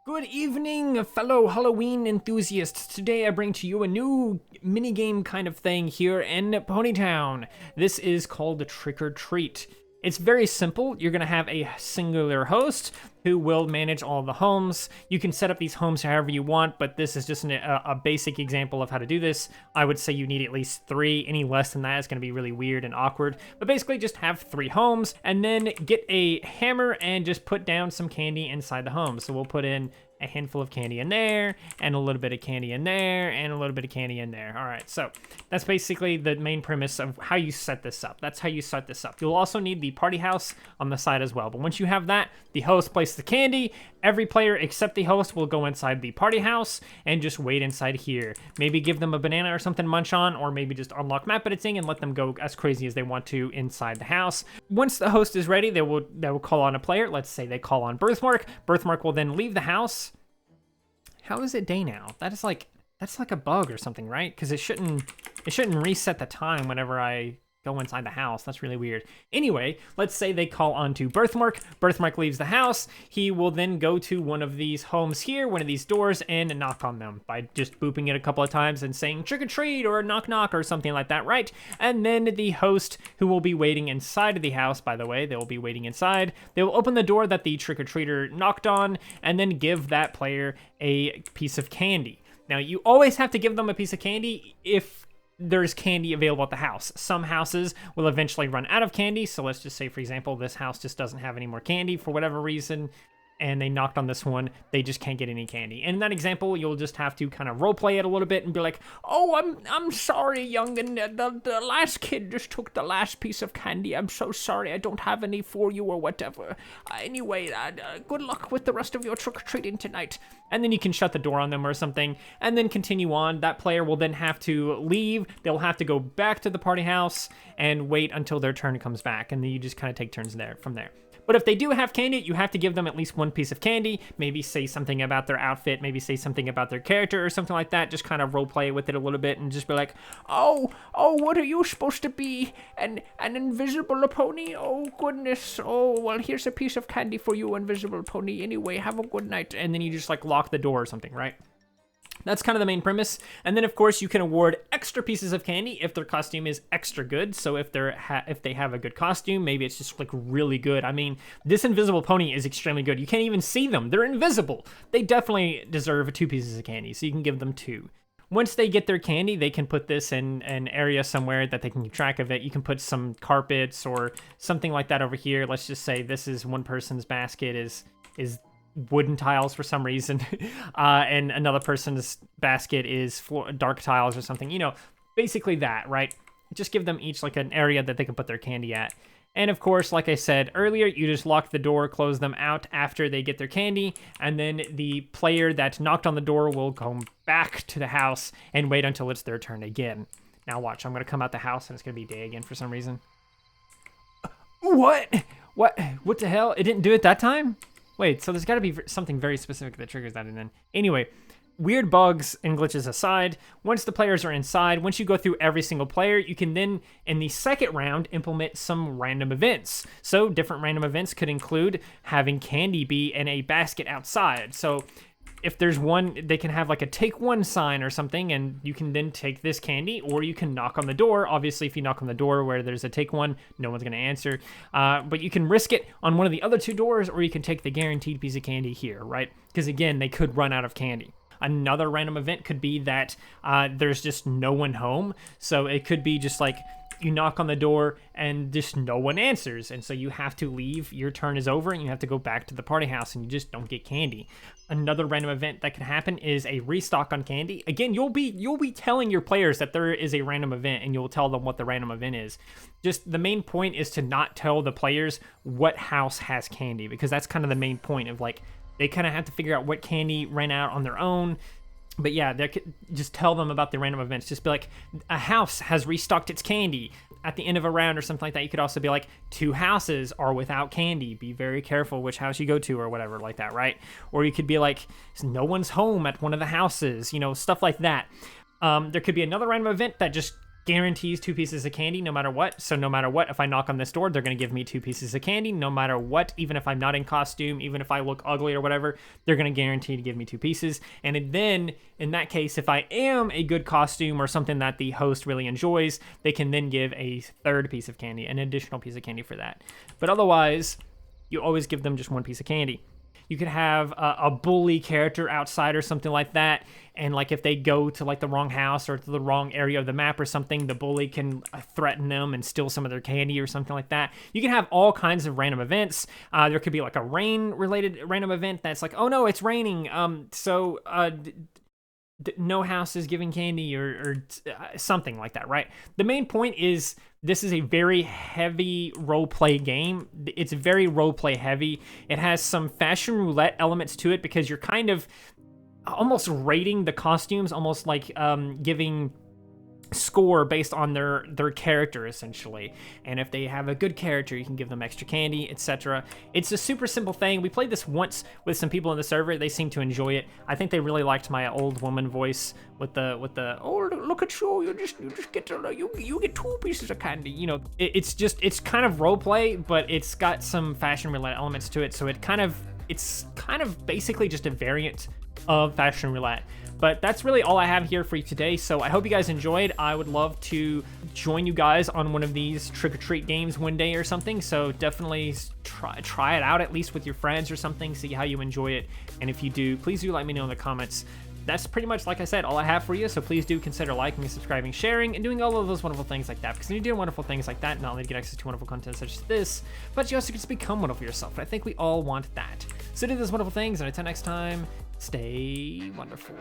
Good evening, fellow Halloween enthusiasts. Today I bring to you a new minigame kind of thing here in PonyTown. This is called the Trick or Treat. It's very simple. You're going to have a singular host who will manage all the homes. You can set up these homes however you want, but this is just a basic example of how to do this. I would say you need at least 3. Any less than that is going to be really weird and awkward. But basically just have 3 homes and then get a hammer and just put down some candy inside the home. So we'll put in a handful of candy in there, and a little bit of candy in there, and a little bit of candy in there. All right, so that's basically the main premise of how you set this up. That's how you set this up. You'll also need the party house on the side as well. But once you have that, the host places the candy. Every player except the host will go inside the party house and just wait inside here. Maybe give them a banana or something to munch on, or maybe just unlock map editing and let them go as crazy as they want to inside the house. Once the host is ready, they will call on a player. Let's say they call on Birthmark. Birthmark will then leave the house. How is it day now? That's like a bug or something, right? Because it shouldn't reset the time whenever I go inside the house. That's really weird. Anyway, let's say they call onto Birthmark. Birthmark leaves the house. He will then go to one of these homes here, one of these doors, and knock on them by just booping it a couple of times and saying trick or treat or knock knock or something like that, right? And then the host, who will be waiting inside of the house, by the way, they will be waiting inside. They will open the door that the trick or treater knocked on and then give that player a piece of candy. Now, you always have to give them a piece of candy if there's candy available at the house. Some houses will eventually run out of candy. So let's just say, for example, this house just doesn't have any more candy for whatever reason, and they knocked on this one, they just can't get any candy. And in that example, you'll just have to kind of roleplay it a little bit and be like, oh, I'm sorry, youngin', the last kid just took the last piece of candy. I'm so sorry, I don't have any for you or whatever. Anyway, good luck with the rest of your trick-or-treating tonight. And then you can shut the door on them or something, and then continue on. That player will then have to leave. They'll have to go back to the party house and wait until their turn comes back, and then you just kind of take turns there from there. But if they do have candy, you have to give them at least 1 piece of candy. Maybe say something about their outfit. Maybe say something about their character or something like that. Just kind of role play with it a little bit and just be like, oh, what are you supposed to be? An invisible pony? Oh, goodness. Oh, well, here's a piece of candy for you, invisible pony. Anyway, have a good night. And then you just like lock the door or something, right? That's kind of the main premise. And then, of course, you can award extra pieces of candy if their costume is extra good. So if they have a good costume, maybe it's just like really good. I mean, this invisible pony is extremely good. You can't even see them. They're invisible. They definitely deserve 2 pieces of candy. So you can give them 2. Once they get their candy, they can put this in an area somewhere that they can keep track of it. You can put some carpets or something like that over here. Let's just say this is one person's basket is wooden tiles for some reason, and another person's basket is dark tiles or something, basically that, right? Just give them each like an area that they can put their candy at. And of course, like I said earlier, you just lock the door, close them out after they get their candy, and then the player that knocked on the door will come back to the house and wait until it's their turn again. Now watch, I'm gonna come out the house and it's gonna be day again for some reason. What the hell? It didn't do it that time? Wait, so there's got to be something very specific that triggers that. And then, anyway, weird bugs and glitches aside, once the players are inside, once you go through every single player, you can then, in the second round, implement some random events. So different random events could include having candy be in a basket outside. So if there's one, they can have like a take 1 sign or something, and you can then take this candy, or you can knock on the door. Obviously, if you knock on the door where there's a take 1, no one's going to answer. But you can risk it on one of the other 2 doors, or you can take the guaranteed piece of candy here, right? Because again, they could run out of candy. Another random event could be that there's just no one home. So it could be just like you knock on the door and just no one answers, and so you have to leave. Your turn is over and you have to go back to the party house, and you just don't get candy. Another random event that can happen is a restock on candy. Again, you'll be telling your players that there is a random event, and you'll tell them what the random event is. Just the main point is to not tell the players what house has candy, because that's kind of the main point of like they kind of have to figure out what candy ran out on their own. But yeah, just tell them about the random events. Just be like, a house has restocked its candy at the end of a round or something like that. You could also be like, 2 houses are without candy. Be very careful which house you go to or whatever like that, right? Or you could be like, no one's home at one of the houses, stuff like that. There could be another random event that just guarantees 2 pieces of candy no matter what. So no matter what, if I knock on this door, they're going to give me 2 pieces of candy no matter what. Even if I'm not in costume, even if I look ugly or whatever, they're going to guarantee to give me 2 pieces. And then in that case, if I am a good costume or something that the host really enjoys, they can then give a 3rd piece of candy, an additional piece of candy for that. But otherwise, you always give them just 1 piece of candy. You could have a bully character outside or something like that, and like if they go to like the wrong house or to the wrong area of the map or something, the bully can threaten them and steal some of their candy or something like that. You can have all kinds of random events. There could be like a rain-related random event that's like, oh no, it's raining. No house is giving candy or something like that, right? The main point is this is a very heavy roleplay game. It's very roleplay heavy. It has some fashion roulette elements to it because you're kind of almost rating the costumes, almost like giving score based on their character essentially, and if they have a good character you can give them extra candy, etc. It's a super simple thing. We played this once with some people in the server. They seemed to enjoy it. I think they really liked my old woman voice with the oh look at you just get to you get 2 pieces of candy, you know. It's kind of role play, but it's got some fashion roulette elements to it, so it's kind of basically just a variant of fashion roulette. But that's really all I have here for you today, so I hope you guys enjoyed. I would love to join you guys on one of these trick-or-treat games one day or something, so definitely try it out at least with your friends or something, see how you enjoy it, and if you do, please do let me know in the comments. That's pretty much, like I said, all I have for you, so please do consider liking, subscribing, sharing, and doing all of those wonderful things like that, because when you do wonderful things like that, not only do you get access to wonderful content such as this, but you also get to become wonderful yourself, and I think we all want that. So do those wonderful things, and until next time, stay wonderful.